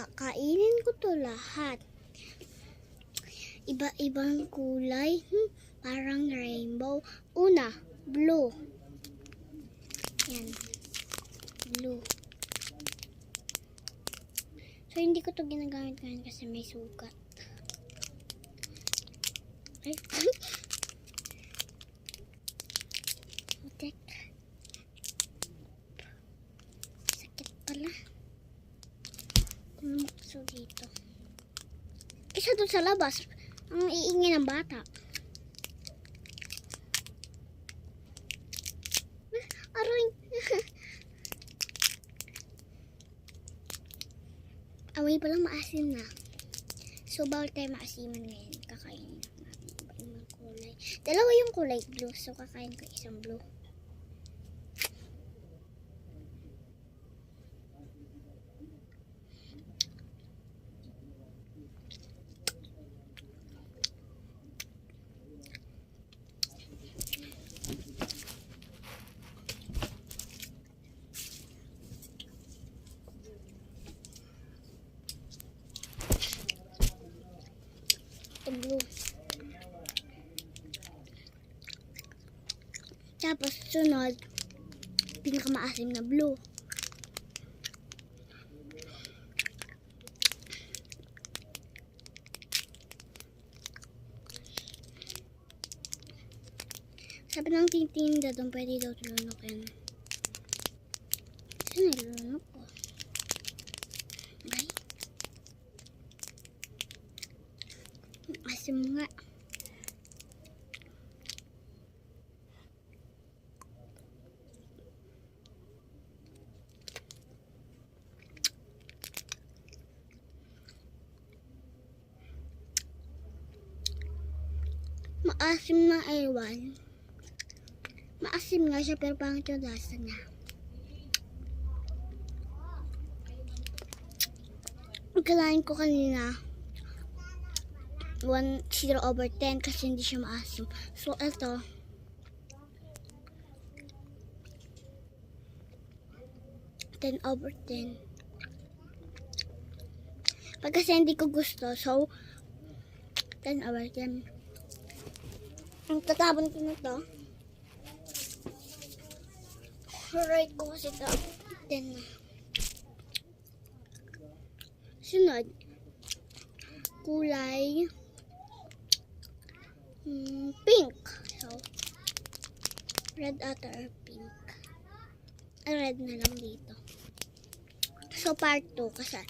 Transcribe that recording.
Kakainin ko to lahat. Iba-ibang kulay. Parang rainbow. Una, blue. Yan. Blue. So, hindi ko to ginagamit ngayon kasi may sugat. Ay. Sakit pala. Kumukso dito. Isa doon sa labas. Ang iingay ng bata. Aray. Away palang maasim na. So, bawal tayo maasiman ngayon. Kakainin natin iba-ibang kulay. Dalawa yung kulay blue. So, kakain ko isang blue. Blue. Tapos sunod, pinakamaasim na blue. Sabi ng titinda doon, pwede daw tulunukin. Saan nilunok ko? Ay. Asim nga. Maasim na ewan. Maasim nga siya pero pangit yung lasa niya. Kalain ko kanina 1/0/10 kasi hindi siya maasim. So, ito. (10/10). Pag kasi hindi ko gusto, so 10/10. Ang tatabon ko na to. Right ko kasi ito. 10 na. Sunod. Kulay pink. So, red ata or pink. Red na lang dito. So, part 2 kasi